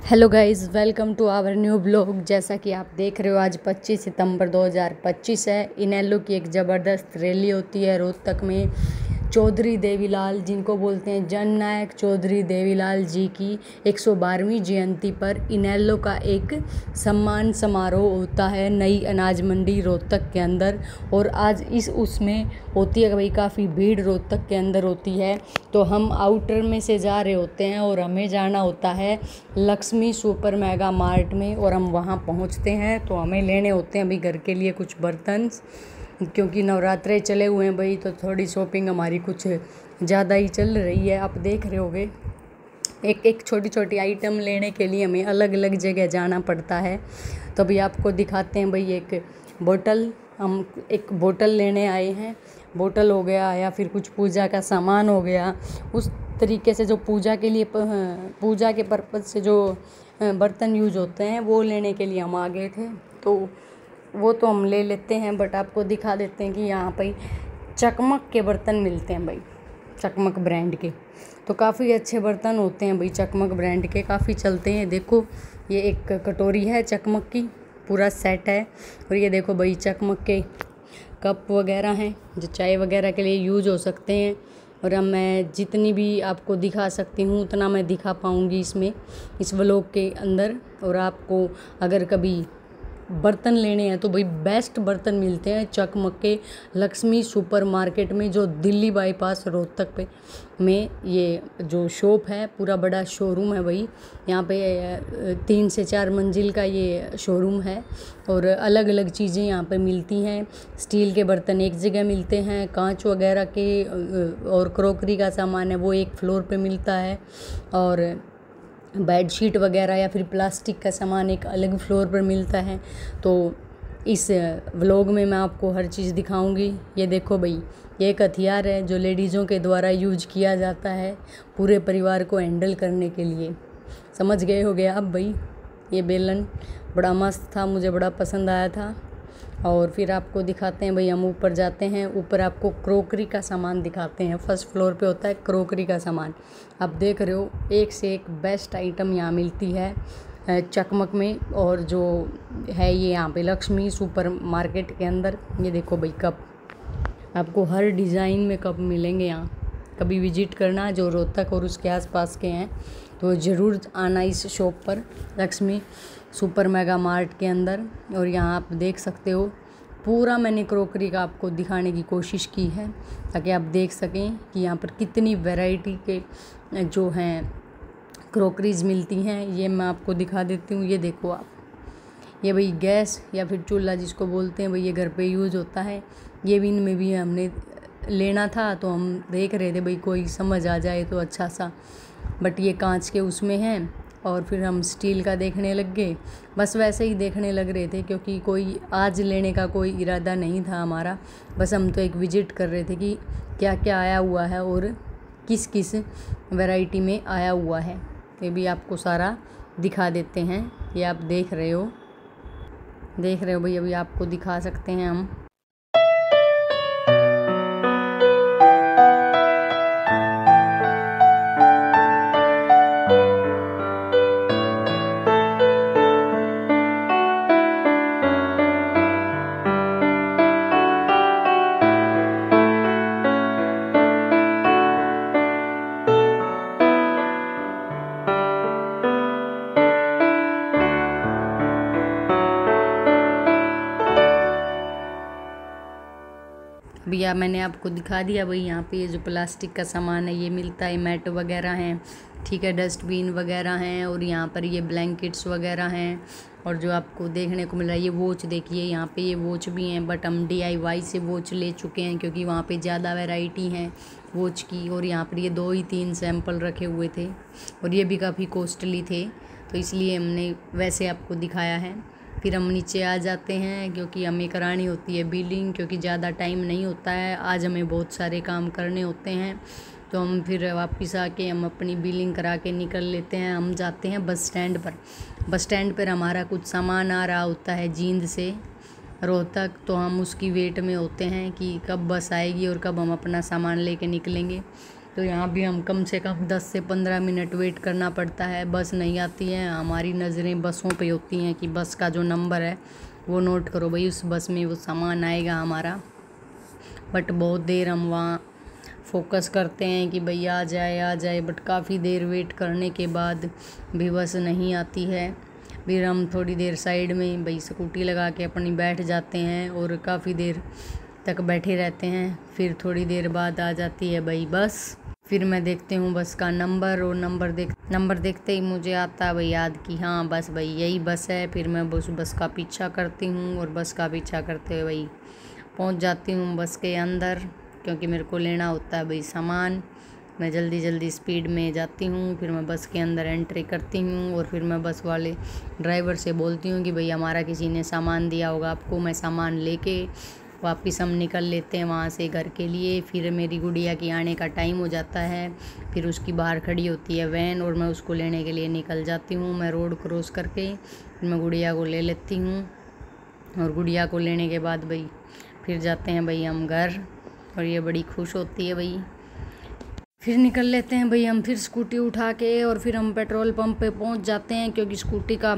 Hello guys, welcome to our new blog. जैसा कि आप देख रहे हो, आज 25 सितंबर 2025 है। इनेलो की एक ज़बरदस्त रैली होती है रोहतक में। चौधरी देवीलाल, जिनको बोलते हैं जननायक चौधरी देवीलाल जी की 112वीं जयंती पर इनेलो का एक सम्मान समारोह होता है नई अनाज मंडी रोहतक के अंदर। और आज उसमें होती है भाई, काफ़ी भीड़ रोहतक के अंदर होती है। तो हम आउटर में से जा रहे होते हैं और हमें जाना होता है लक्ष्मी सुपर मेगा मार्ट में। और हम वहाँ पहुँचते हैं तो हमें लेने होते हैं अभी घर के लिए कुछ बर्तन, क्योंकि नवरात्रे चले हुए हैं भाई, तो थोड़ी शॉपिंग हमारी कुछ ज़्यादा ही चल रही है। आप देख रहे होगे, एक एक छोटी छोटी आइटम लेने के लिए हमें अलग अलग जगह जाना पड़ता है। तो अभी आपको दिखाते हैं भाई, एक बोतल, हम एक बोतल लेने आए हैं। बोतल हो गया या फिर कुछ पूजा का सामान हो गया, उस तरीके से जो पूजा के लिए पूजा के पर्पज़ से जो बर्तन यूज होते हैं वो लेने के लिए हम आ गए थे। तो वो तो हम ले लेते हैं, बट आपको दिखा देते हैं कि यहाँ पर चकमक के बर्तन मिलते हैं भाई, चकमक ब्रांड के। तो काफ़ी अच्छे बर्तन होते हैं भाई, चकमक ब्रांड के काफ़ी चलते हैं। देखो, ये एक कटोरी है चकमक की, पूरा सेट है। और ये देखो भाई, चकमक के कप वगैरह हैं जो चाय वगैरह के लिए यूज हो सकते हैं। और अब मैं जितनी भी आपको दिखा सकती हूँ उतना मैं दिखा पाऊँगी इस व्लॉग के अंदर। और आपको अगर कभी बर्तन लेने हैं तो भाई बेस्ट बर्तन मिलते हैं चकमक के लक्ष्मी सुपर मार्केट में, जो दिल्ली बाईपास रोहतक पे में ये जो शॉप है, पूरा बड़ा शोरूम है भाई। यहाँ पे 3 से 4 मंजिल का ये शोरूम है और अलग अलग चीज़ें यहाँ पे मिलती हैं। स्टील के बर्तन एक जगह मिलते हैं, कांच वगैरह के और क्रॉकरी का सामान है वो एक फ्लोर पे मिलता है, और बेडशीट वगैरह या फिर प्लास्टिक का सामान एक अलग फ्लोर पर मिलता है। तो इस व्लॉग में मैं आपको हर चीज़ दिखाऊंगी। ये देखो भाई, ये एक हथियार है जो लेडीज़ों के द्वारा यूज किया जाता है पूरे परिवार को हैंडल करने के लिए। समझ गए हो गया अब भाई। ये बेलन बड़ा मस्त था, मुझे बड़ा पसंद आया था। और फिर आपको दिखाते हैं भाई, हम ऊपर जाते हैं। ऊपर आपको क्रोकरी का सामान दिखाते हैं। फर्स्ट फ्लोर पे होता है क्रोकरी का सामान। आप देख रहे हो, एक से एक बेस्ट आइटम यहाँ मिलती है चकमक में। और जो है ये यहाँ पे लक्ष्मी सुपर मार्केट के अंदर। ये देखो भाई, कप आपको हर डिज़ाइन में कप मिलेंगे यहाँ। कभी विजिट करना जो रोहतक और उसके आसपास के हैं तो ज़रूर आना इस शॉप पर, लक्ष्मी सुपर मेगा मार्ट के अंदर। और यहाँ आप देख सकते हो, पूरा मैंने क्रोकरी का आपको दिखाने की कोशिश की है ताकि आप देख सकें कि यहाँ पर कितनी वैरायटी के जो हैं क्रोकरीज मिलती हैं। ये मैं आपको दिखा देती हूँ। ये देखो आप, ये भाई गैस या फिर चूल्हा जिसको बोलते हैं भाई, ये घर पे यूज़ होता है। ये भी इनमें भी हमने लेना था तो हम देख रहे थे भाई कोई समझ आ जाए तो अच्छा सा, बट ये कांच के उसमें हैं। और फिर हम स्टील का देखने लग गए, बस वैसे ही देखने लग रहे थे क्योंकि कोई आज लेने का कोई इरादा नहीं था हमारा। बस हम तो एक विजिट कर रहे थे कि क्या क्या आया हुआ है और किस किस वैरायटी में आया हुआ है। ये भी आपको सारा दिखा देते हैं। ये आप देख रहे हो भाई, अभी आपको दिखा सकते हैं हम। भैया मैंने आपको दिखा दिया भाई, यहाँ पे ये जो प्लास्टिक का सामान है ये मिलता है। मैट वगैरह हैं, ठीक है, डस्टबिन वगैरह हैं, और यहाँ पर ये ब्लैंकेट्स वगैरह हैं। और जो आपको देखने को मिल रहा है ये वॉच, देखिए यहाँ पे ये वॉच भी हैं, बट हम DIY से वॉच ले चुके हैं क्योंकि वहाँ पे ज़्यादा वैरायटी हैं वॉच की। और यहाँ पर ये 2 ही 3 सैंपल रखे हुए थे और ये भी काफ़ी कॉस्टली थे, तो इसलिए हमने वैसे आपको दिखाया है। फिर हम नीचे आ जाते हैं क्योंकि हमें करानी होती है बिलिंग, क्योंकि ज़्यादा टाइम नहीं होता है। आज हमें बहुत सारे काम करने होते हैं, तो हम फिर वापस आके हम अपनी बिलिंग करा के निकल लेते हैं। हम जाते हैं बस स्टैंड पर। बस स्टैंड पर हमारा कुछ सामान आ रहा होता है जींद से रोहतक, तो हम उसकी वेट में होते हैं कि कब बस आएगी और कब हम अपना सामान लेके निकलेंगे। तो यहाँ भी हम कम से कम 10 से 15 मिनट वेट करना पड़ता है, बस नहीं आती है। हमारी नज़रें बसों पे होती हैं कि बस का जो नंबर है वो नोट करो भाई, उस बस में वो सामान आएगा हमारा। बट बहुत देर हम वहाँ फोकस करते हैं कि भाई आ जाए, बट काफ़ी देर वेट करने के बाद भी बस नहीं आती है। फिर हम थोड़ी देर साइड में भाई स्कूटी लगा के अपनी बैठ जाते हैं और काफ़ी देर तक बैठे रहते हैं। फिर थोड़ी देर बाद आ जाती है भाई बस। फिर मैं देखती हूँ बस का नंबर, और नंबर देखते ही मुझे आता है भाई याद कि हाँ बस भाई यही बस है। फिर मैं बस का पीछा करती हूँ और बस का पीछा करते हुए भाई पहुँच जाती हूँ बस के अंदर, क्योंकि मेरे को लेना होता है भाई सामान। मैं जल्दी स्पीड में जाती हूँ। फिर मैं बस के अंदर एंट्री करती हूँ और फिर मैं बस वाले ड्राइवर से बोलती हूँ कि भाई हमारा किसी ने सामान दिया होगा आपको। मैं सामान लेके वापस हम निकल लेते हैं वहाँ से घर के लिए। फिर मेरी गुड़िया की आने का टाइम हो जाता है, फिर उसकी बाहर खड़ी होती है वैन और मैं उसको लेने के लिए निकल जाती हूँ। मैं रोड क्रॉस करके फिर मैं गुड़िया को ले लेती हूँ, और गुड़िया को लेने के बाद भाई फिर जाते हैं भाई हम घर, और ये बड़ी खुश होती है भाई। फिर निकल लेते हैं भाई हम फिर स्कूटी उठा के, और फिर हम पेट्रोल पंप पे पहुंच जाते हैं, क्योंकि स्कूटी का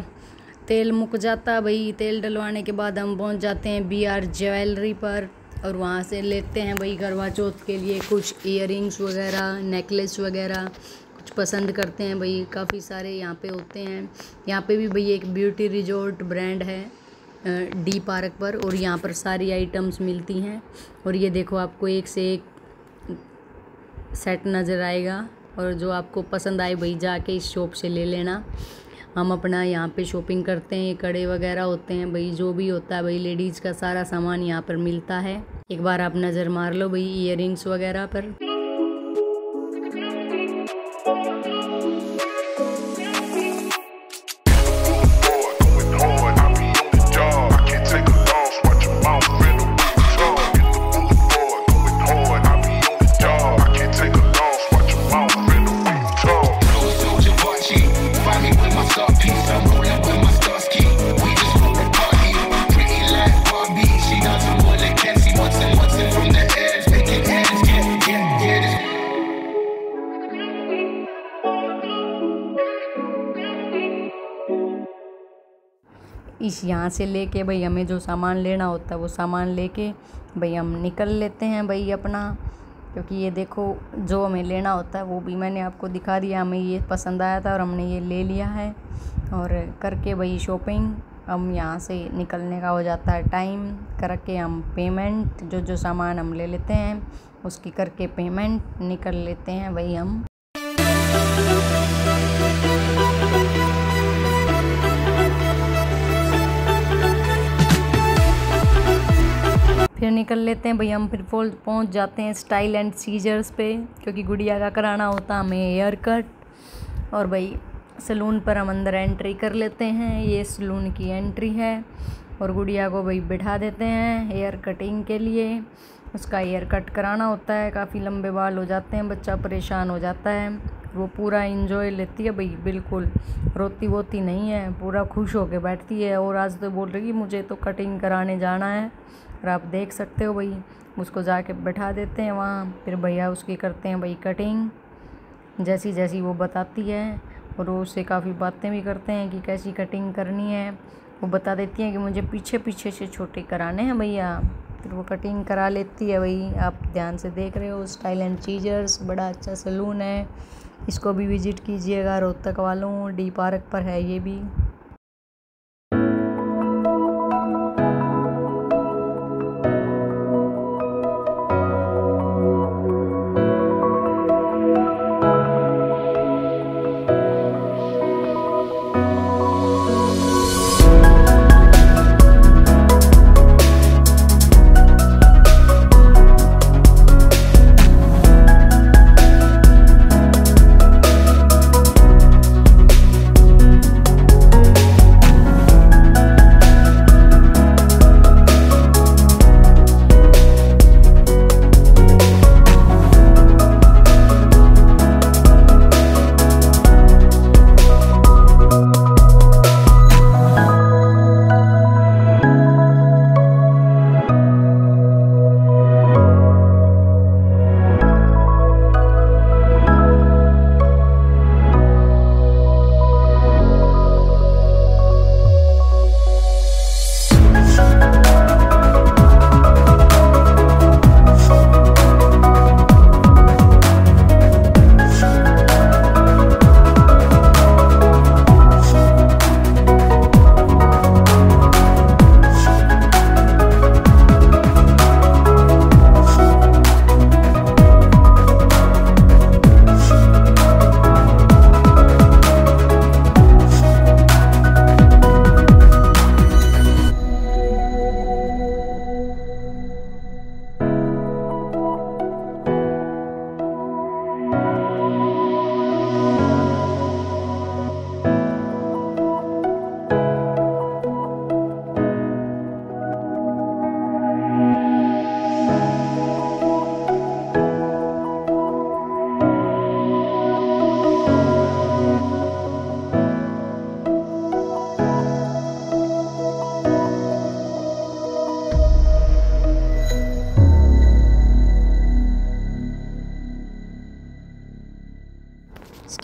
तेल मुक जाता है भाई। तेल डलवाने के बाद हम पहुंच जाते हैं BR ज्वेलरी पर, और वहां से लेते हैं भाई करवा चौथ के लिए कुछ इयररिंग्स वगैरह, नेकलेस वगैरह कुछ पसंद करते हैं भाई। काफ़ी सारे यहाँ पे होते हैं। यहाँ पे भी भाई एक ब्यूटी रिजॉर्ट ब्रांड है डी पार्क पर, और यहाँ पर सारी आइटम्स मिलती हैं। और ये देखो आपको एक से एक सेट नज़र आएगा, और जो आपको पसंद आए भाई जाके इस शॉप से ले लेना। हम अपना यहाँ पे शॉपिंग करते हैं, कड़े वगैरह होते हैं भाई, जो भी होता है भाई लेडीज़ का सारा सामान यहाँ पर मिलता है। एक बार आप नज़र मार लो भाई इयररिंग्स वगैरह पर। इस यहाँ से लेके भाई हमें जो सामान लेना होता है वो सामान लेके भाई हम निकल लेते हैं भाई अपना। क्योंकि ये देखो जो हमें लेना होता है वो भी मैंने आपको दिखा दिया, हमें ये पसंद आया था और हमने ये ले लिया है। और करके भाई शॉपिंग हम यहाँ से निकलने का हो जाता है टाइम। करके हम पेमेंट जो सामान हम ले लेते हैं उसकी करके पेमेंट निकल लेते हैं भाई हम। फिर निकल लेते हैं भाई हम। फिर पहुंच जाते हैं स्टाइल एंड सीजर्स पे, क्योंकि गुड़िया का कराना होता हमें हेयर कट। और भाई सलून पर हम अंदर एंट्री कर लेते हैं, ये सलून की एंट्री है। और गुड़िया को भाई बिठा देते हैं हेयर कटिंग के लिए। उसका हेयर कट कराना होता है, काफ़ी लंबे बाल हो जाते हैं, बच्चा परेशान हो जाता है। वो पूरा इंजॉय लेती है भाई, बिल्कुल रोती वोती नहीं है, पूरा खुश होके बैठती है। और आज तो बोल रही मुझे तो कटिंग कराने जाना है, और आप देख सकते हो भाई उसको जाके बैठा देते हैं वहाँ। फिर भैया उसकी करते हैं भाई कटिंग जैसी वो बताती है, और वो उससे काफ़ी बातें भी करते हैं कि कैसी कटिंग करनी है। वो बता देती हैं कि मुझे पीछे से छोटे कराने हैं भैया, फिर वो कटिंग करा लेती है भाई। आप ध्यान से देख रहे हो स्टाइल एंड सीजर्स बड़ा अच्छा सलून है, इसको भी विजिट कीजिएगा। रोहतक वालों डी पार्क पर है ये भी।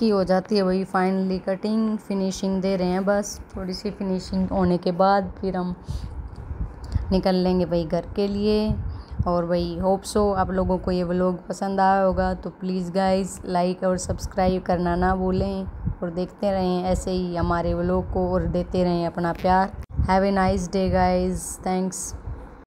की हो जाती है वही फाइनली कटिंग, फिनिशिंग दे रहे हैं बस। थोड़ी सी फिनिशिंग होने के बाद फिर हम निकल लेंगे भाई घर के लिए। और वही होप सो आप लोगों को ये व्लॉग पसंद आया होगा, तो प्लीज़ गाइस लाइक और सब्सक्राइब करना ना भूलें और देखते रहें ऐसे ही हमारे व्लॉग को और देते रहें अपना प्यार। Have a nice day guys, thanks.